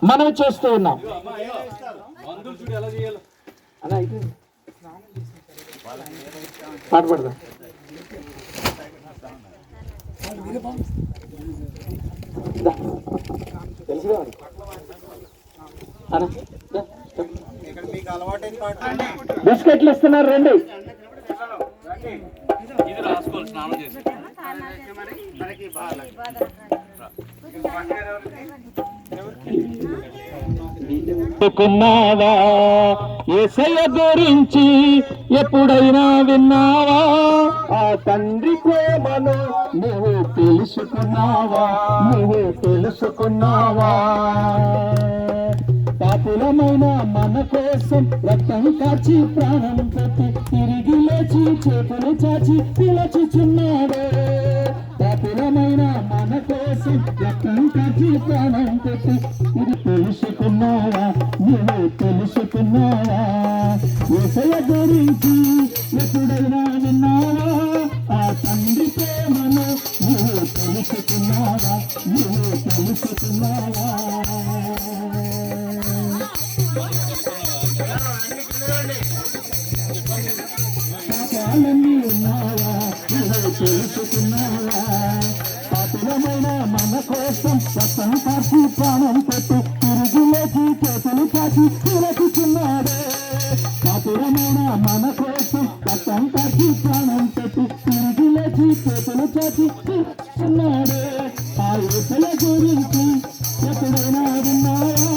మనం చేస్తూ ఉన్నాం. పాట పడదాం. తెలుసుగా బిస్కెట్లు ఇస్తున్నారు, రండి. కున్నావా యేసయ్య గురించి ఎప్పుడైనా విన్నావా? ఆ తండ్రి ప్రేమను నువ్వు తెలుసుకున్నావా? నువ్వు తెలుసుకున్నావా? పాపులమైన మన కోసం రక్తం కాచి ప్రాణం పెట్టి తిరిగి లేచి చేతులు చాచి పిలచుచున్నాడే. పాపులమైన మన కోసం రక్తం కాచి ప్రాణం పెట్టి ఇది తెలుసుకున్నావా? నువ్వు తెలుసుకున్నావా? యేసయ్య గురించి ఎప్పుడైనా విన్నావా? ఆ తండ్రి ప్రేమను నువ్వు తెలుసుకున్నావా? నువ్వు తెలుసుకున్నావా? పాపాలన్నీ ఉన్నావా? నువ్వు తెలుసుకున్నావా? పాపులమైన మన కోసం రక్తం కాచి ప్రాణం పెట్టి తిరుగులోకి చేతులు కాచి పిలుచుచున్నాడే. పాపులమైన మన కోసం రక్తం కాచి ప్రాణం పెట్టి తిరుగులోకి చేతులు కాచి పిలుచుచున్నాడే. ఆ యేసయ్య గురించి ఎప్పుడైనా విన్నావా?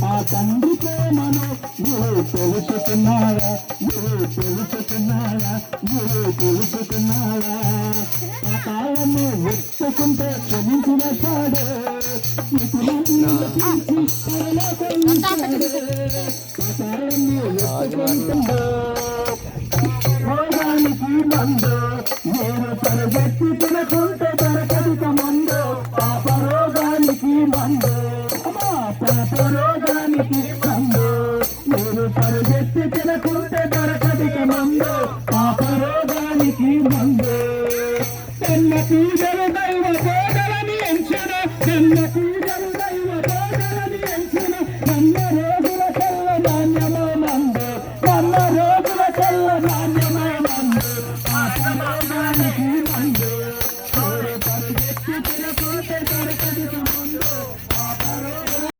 ఆ తండ్రి ప్రేమను నువ్వు తెలుసుకున్నావా? నువ్వు తెలుసుకున్నావా? నువ్వు తెలుసుకున్నావా? ఆ కాలము వెతుకుంటే క్షమించిన వాడే, రోగానికి మందు నేను తరగతి తినకుంటే తరగతిక మందు. పాప రోగానికి మందు, పాప రోగానికి మందు నేను తరగతి తినకుంటే తరగతిక మందు. పాప రోగానికి మందు. తెల్లకి